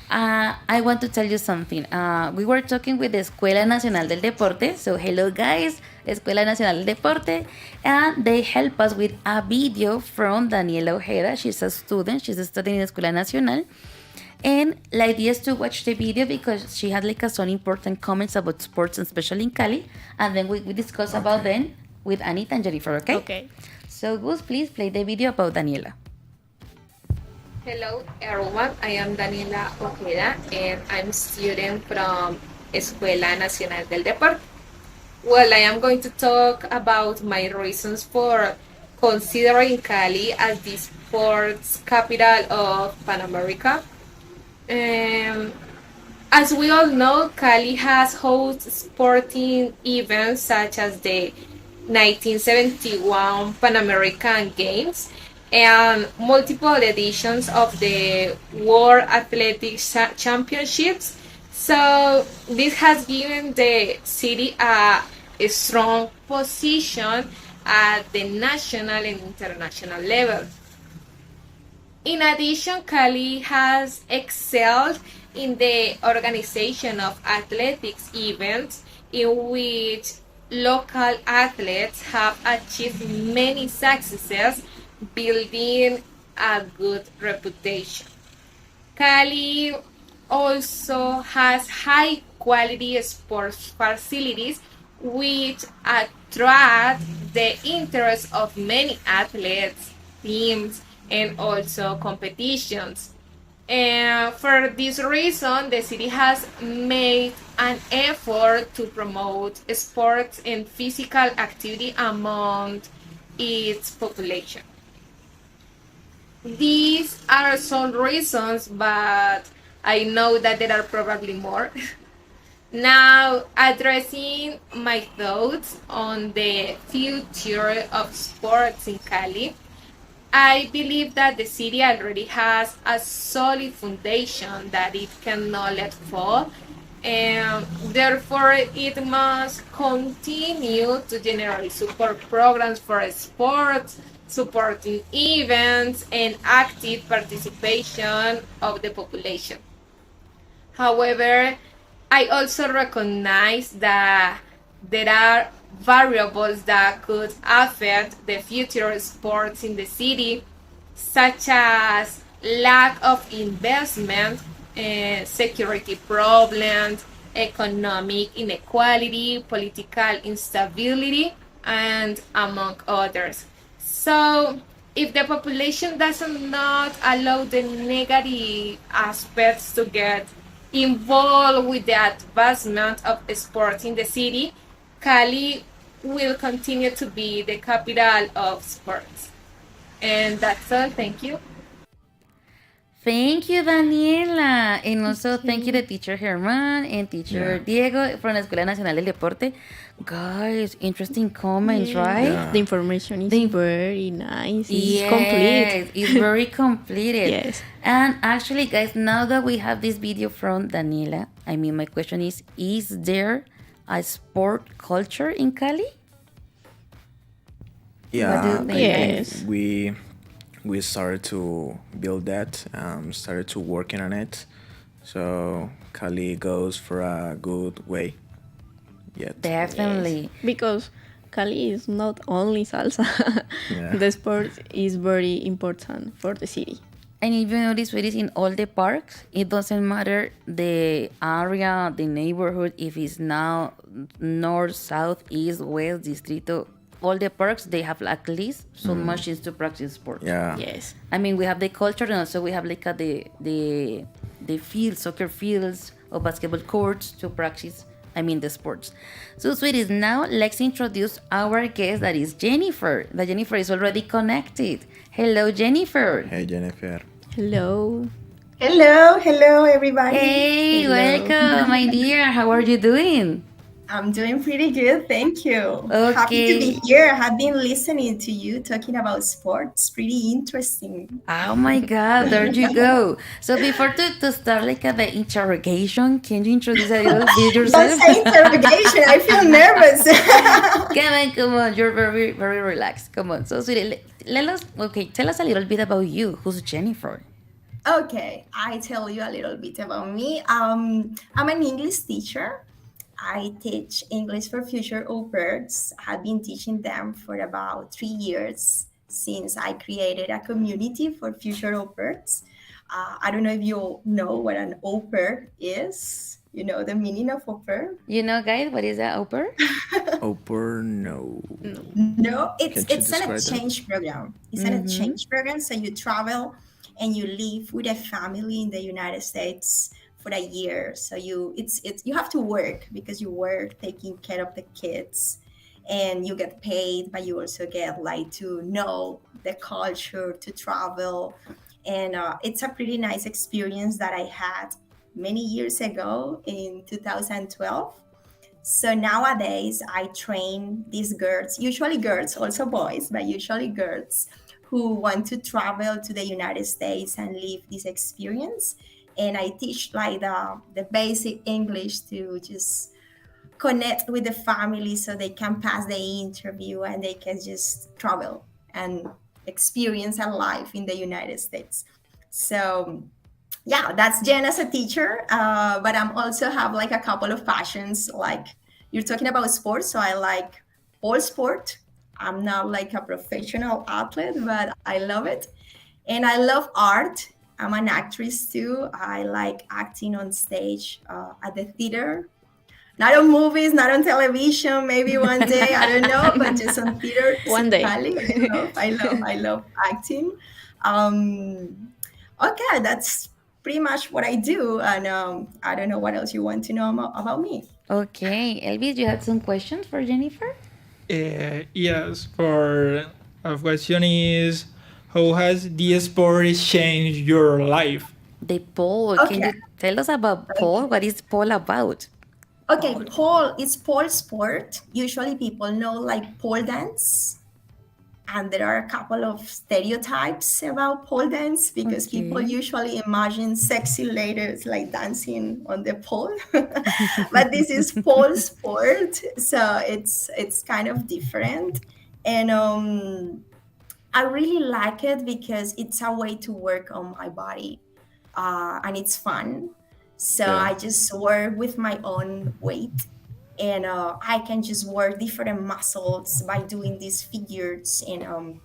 I want to tell you something. We were talking with the Escuela Nacional del Deporte. So hello guys, Escuela Nacional del Deporte. And they help us with a video from Daniela Ojeda. She's a student. She's studying in Escuela Nacional. And the idea is to watch the video because she had like some important comments about sports, and especially in Cali. And then we discuss about them with Anita and Jennifer, okay? Okay. So Gus, please play the video about Daniela. Hello everyone, I am Daniela Ojeda and I'm a student from Escuela Nacional del Deporte. Well, I am going to talk about my reasons for considering Cali as the sports capital of Pan America. As we all know, Cali has hosted sporting events such as the 1971 Pan American Games and multiple editions of the World Athletics Championships. So this has given the city a strong position at the national and international level. In addition, Cali has excelled in the organization of athletics events in which local athletes have achieved many successes, building a good reputation. Cali also has high quality sports facilities which attract the interest of many athletes, teams, and also competitions. And for this reason, the city has made an effort to promote sports and physical activity among its population. These are some reasons, but I know that there are probably more. Now, addressing my thoughts on the future of sports in Cali, I believe that the city already has a solid foundation that it cannot let fall, and therefore it must continue to generally support programs for sports, supporting events, and active participation of the population. However, I also recognize that there are variables that could affect the future of sports in the city, such as lack of investment, security problems, economic inequality, political instability, and among others. So, if the population does not allow the negative aspects to get involved with the advancement of sports in the city, Cali will continue to be the capital of sports. And that's all. Thank you. Thank you, Daniela. And also thank you to teacher Germán and teacher Diego from la Escuela Nacional del Deporte. Guys, interesting comments, right? Yeah. The information is very nice. It's Yes, complete. it's very completed. Yes. And actually, guys, now that we have this video from Daniela, I mean, my question is there a sport culture in Cali? Yeah, What do you think? I think we started to build that, started to working on it. So Cali goes for a good way. Yet. Definitely. Because Cali is not only salsa. Yeah. The sport is very important for the city. And if you notice, it is in all the parks. It doesn't matter the area, the neighborhood, if it's now north, south, east, west, distrito. All the parks, they have at least some machines to practice sport. Yeah. Yes. I mean, we have the culture, and also we have like the fields, soccer fields, or basketball courts to practice. I mean, the sports. So, sweeties, now let's introduce our guest, that is Jennifer. That Jennifer is already connected. Hello, Jennifer. Hey, Jennifer. Hello. Hello, everybody. Hey, welcome, my dear. How are you doing? I'm doing pretty good, thank you. Okay. Happy to be here. I have been listening to you talking about sports. Pretty interesting. Oh my God, there you go. So before to start like the interrogation, can you introduce a little bit yourself? Don't say interrogation. I feel nervous. Come on, you're very, very relaxed. Come on. So sweetie, tell us a little bit about you. Who's Jennifer? Okay, I tell you a little bit about me. I'm an English teacher. I teach English for future au pairs. I've been teaching them for about 3 years since I created a community for future au pairs. I don't know if you know what an au pair is. You know the meaning of au pair? You know, guys, what is an au pair? Au pair, no. No, it's an describe exchange program. It's an exchange program. So you travel and you live with a family in the United States for a year. So you have to work because you work taking care of the kids and you get paid, but you also get like to know the culture, to travel. And it's a pretty nice experience that I had many years ago in 2012. So nowadays I train these girls, usually girls, also boys, but usually girls who want to travel to the United States and live this experience. And I teach like the basic English to just connect with the family so they can pass the interview and they can just travel and experience a life in the United States. So yeah, that's Jen as a teacher, but I'm also have like a couple of passions. Like you're talking about sports, so I like all sport. I'm not like a professional athlete, but I love it. And I love art. I'm an actress too. I like acting on stage at the theater. not on movies, not on television. Maybe one day, I don't know, but just on theaters One in day. Cali. I love acting. Okay, that's pretty much what I do, and I don't know what else you want to know about me. Okay, Elvis, you have some questions for Jennifer? Yes, for our question is, how has the sport changed your life? The pole. Can Okay. you tell us about pole? What is pole about? Okay, pole is pole sport. Usually people know like pole dance. And there are a couple of stereotypes about pole dance because people Okay. usually imagine sexy ladies like dancing on the pole. But this is pole sport, so it's kind of different. And I really like it because it's a way to work on my body, and it's fun. So Yeah. I just work with my own weight, and I can just work different muscles by doing these figures. And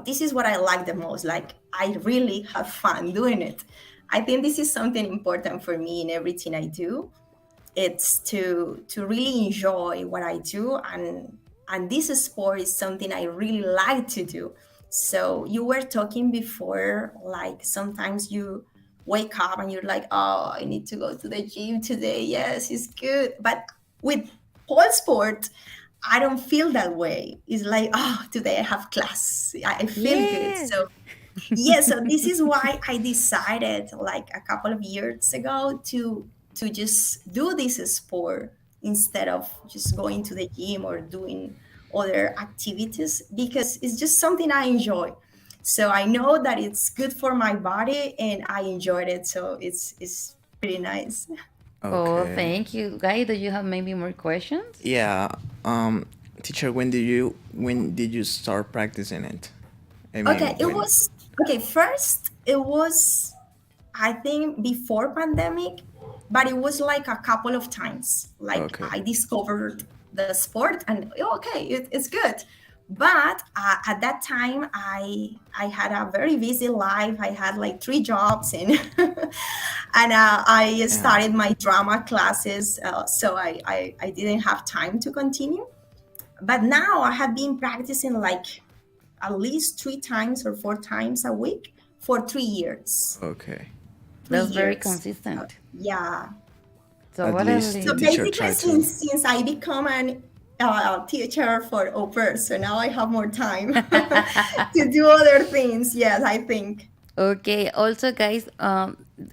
this is what I like the most. Like I really have fun doing it. I think this is something important for me in everything I do. It's to really enjoy what I do, and this sport is something I really like to do. So you were talking before, like sometimes you wake up and you're like, oh, I need to go to the gym today. Yes, it's good. But with pole sport, I don't feel that way. It's like, oh, today I have class. I feel good. Yes. So yeah, so this is why I decided like a couple of years ago to just do this sport instead of just going to the gym or doing other activities, because it's just something I enjoy. So I know that it's good for my body and I enjoyed it. So it's pretty nice. Oh, Okay. thank you. Guy, do you have maybe more questions? Yeah. Teacher, when did you start practicing it? I mean, Okay, it was okay. First, it was I think before pandemic, but it was like a couple of times. Like Okay. I discovered the sport, and okay, it's good. But at that time, I had a very busy life. I had like 3 jobs, and and I started my drama classes, so I didn't have time to continue. But now I have been practicing like at least 3 times or 4 times a week for 3 years. Okay. 3 That's very years. consistent. Yeah. So At what least else? So the teacher basically, tried to. since I become an teacher for au pair, so now I have more time to do other things. Yes, I think. Okay. Also, guys,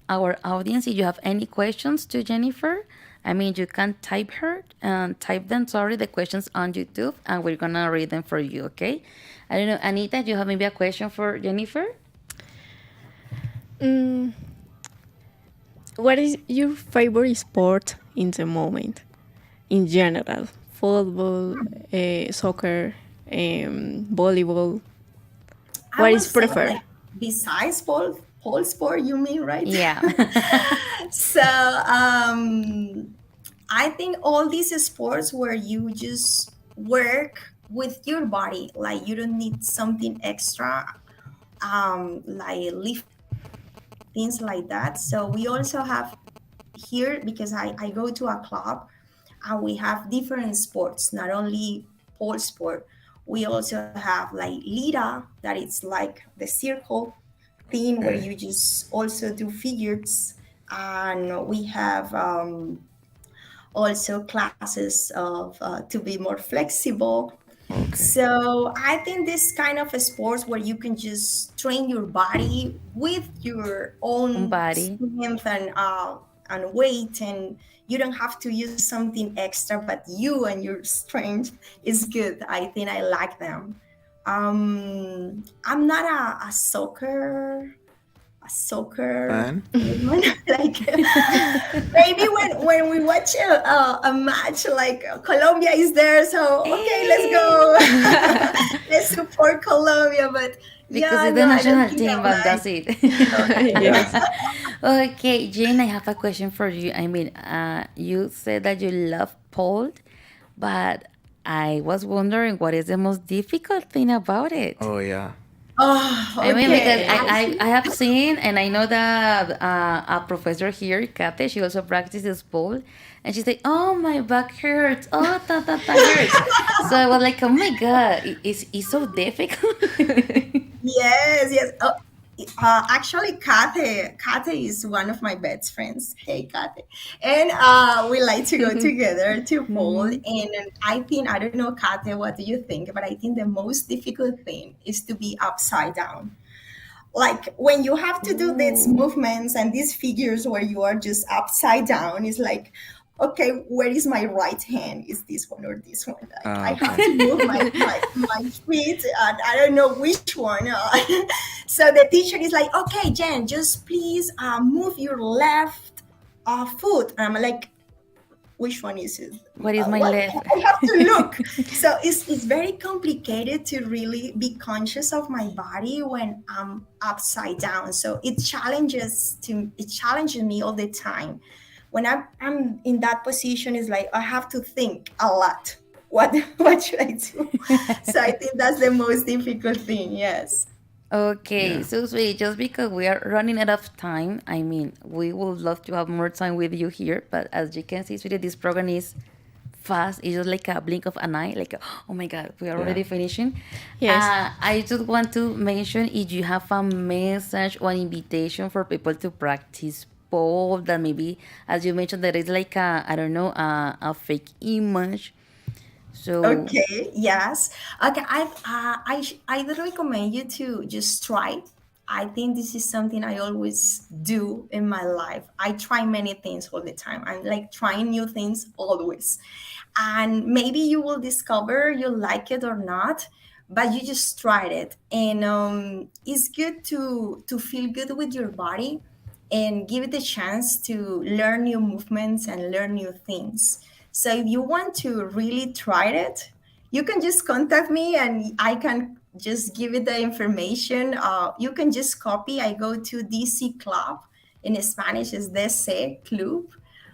our audience, if you have any questions to Jennifer, I mean, you can type them, sorry, the questions on YouTube, and we're gonna read them for you, okay? I don't know, Anita, do you have maybe a question for Jennifer? Mm, what is your favorite sport in the moment? In general, football, soccer, volleyball. I What would is say, preferred? like, besides pole sport, you mean, right? Yeah. So I think all these sports where you just work with your body, like you don't need something extra, like lift things like that. So we also have here, because I go to a club and we have different sports, not only pole sport. We also have like lira, that it's like the circle thing where Okay. you just also do figures. And we have also classes of to be more flexible. Okay. So I think this kind of a sports where you can just train your body with your own Body. strength and weight, and you don't have to use something extra, but you and your strength is good. I think I like them. I'm not a soccer Fan? woman. Like maybe when we watch a match, like Colombia is there, so okay, let's go. Let's support Colombia. But Because yeah, it's no, the I don't national think team, I'm but like that's it. Yes. Okay, Jane, I have a question for you. I mean, you said that you love pole, but I was wondering what is the most difficult thing about it? Oh yeah. Oh, I mean, because okay. I have seen, and I know that a professor here, Kate, she also practices pole, and she's like, "Oh, my back hurts. Oh, ta hurts." So I was like, "Oh my god, it's so difficult." Yes, yes. Actually, Kate is one of my best friends. Hey, Kate. And we like to go together to pole. And I don't know, Kate, what do you think? But I think the most difficult thing is to be upside down. Like when you have to do these movements and these figures where you are just upside down, it's like, okay, where is my right hand? Is this one or this one? Like I have Okay. to move my feet and I don't know which one. So the teacher is like, okay, Jen, just please move your left foot. And I'm like, which one is it? What is my What? left? I have to look. So it's very complicated to really be conscious of my body when I'm upside down. So it challenges me all the time. When I'm in that position, it's like I have to think a lot. What should I do? So I think that's the most difficult thing. Yes. Okay, Yeah. so sweetie, just because we are running out of time, I mean, we would love to have more time with you here, but as you can see, sweetie, this program is fast. It's just like a blink of an eye, like, oh my God, we are already finishing. Yes. I just want to mention if you have a message or an invitation for people to practice pole that maybe, as you mentioned, there is like I don't know, a fake image. So, Okay, yes. Okay, I would recommend you to just try. I think this is something I always do in my life. I try many things all the time. I'm like trying new things always. And maybe you will discover you like it or not, but you just tried it. And it's good to feel good with your body and give it a chance to learn new movements and learn new things. So if you want to really try it, you can just contact me and I can just give it the information. You can just copy. I go to DC Club. In Spanish is DC Club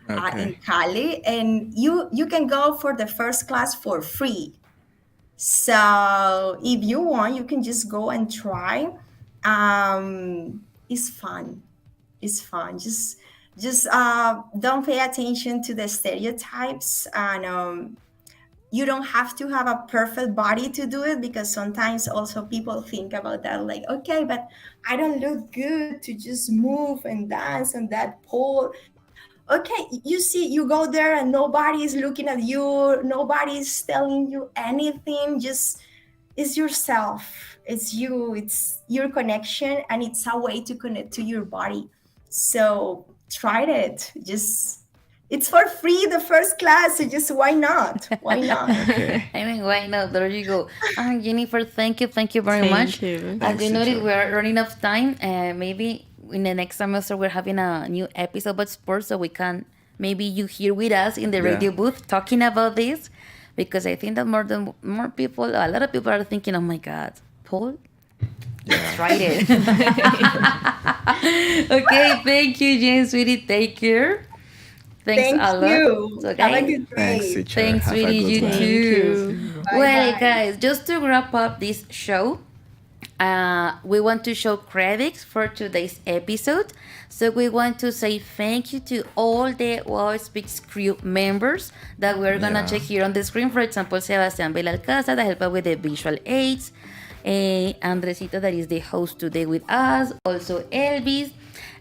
in Okay. Cali, and you can go for the first class for free. So if you want, you can just go and try. It's fun. It's fun. Just don't pay attention to the stereotypes, and you don't have to have a perfect body to do it, because sometimes also people think about that, like, okay, but I don't look good to just move and dance on that pole. Okay, you see, you go there and nobody is looking at you, nobody is telling you anything, just it's yourself, it's you, it's your connection, and it's a way to connect to your body. So try it. Just it's for free, the first class, so just why not, why not? Okay. I mean, why not? There you go. Jennifer, thank you very Thank much. you. As Thanks, you noticed, teacher. we are running out of time. Maybe in the next semester, we're having a new episode about sports, so we can maybe you here with us in the Yeah. radio booth talking about this, because I think that more people, a lot of people are thinking, oh my God, Paul, let's try it. Okay, thank you, Jane, sweetie. Take care. Thanks Thank a lot. you. So, Have a guys, good Thanks, day. teacher. thanks, Have a sweetie. good You one. Thank too. you. Well, Bye-bye. guys, just to wrap up this show, we want to show credits for today's episode. So we want to say thank you to all the Wow Speaks crew members that we're gonna Yeah. check here on the screen. For example, Sebastián Belalcázar, that helped us with the visual aids. Andresito, that is the host today with us. Also Elvis.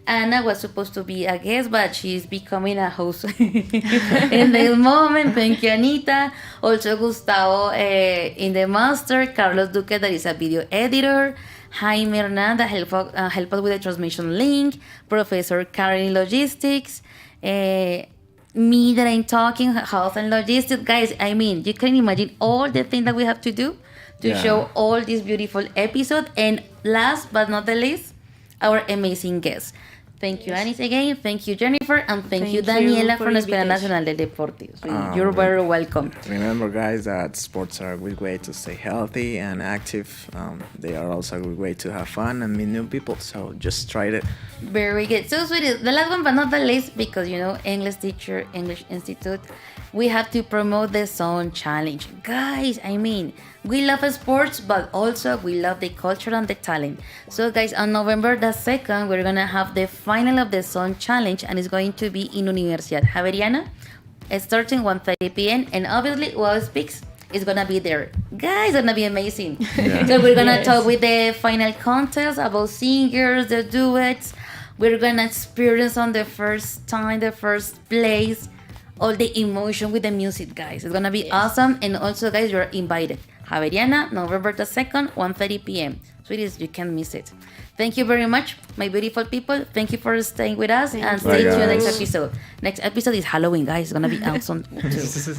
Anna was supposed to be a guest, but she's becoming a host in this moment. Thank you, Anita. Also, Gustavo in the master. Carlos Duque, that is a video editor. Jaime Hernanda, help us with the transmission link. Professor Karen in logistics. Me that I'm talking, health and logistics. Guys, I mean, you can imagine all the things that we have to do to Yeah. show all this beautiful episode. And last but not the least, our amazing guests. Thank you, Anis, again. Thank you, Jennifer. And thank you, Thank you Daniela, for from la Escuela invitation. Nacional de Deportes. You're very welcome. Remember, guys, that sports are a good way to stay healthy and active. They are also a good way to have fun and meet new people. So just try it. Very good. So, sweeties, the last one but not the least, because English teacher, English Institute, we have to promote the Zone Challenge. Guys, I mean, we love sports, but also we love the culture and the talent. So, guys, on November the 2nd, we're going to have the final of the Zone Challenge, and it's going to be in Universidad Javeriana, starting 1:30 p.m. And obviously, Wow Speaks is going to be there. Guys, it's going to be amazing. Yeah. So, we're going to Yes. talk with the final contest about singers, the duets. We're going to experience on the first time, the first place, all the emotion with the music, guys. It's gonna be awesome. And also, guys, you're invited. Javeriana, November the 2nd, 1:30 p.m. Sweeties, you can't miss it. Thank you very much, my beautiful people. Thank you for staying with us. And stay you. tuned next Guys. episode. Next episode is Halloween, guys. It's gonna be awesome too.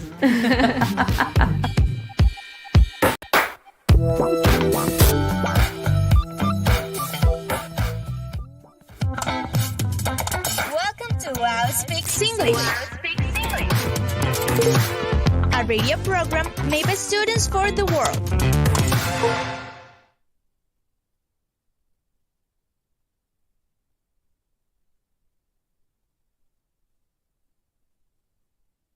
Welcome to Wow Speaks English, a radio program made by students for the world.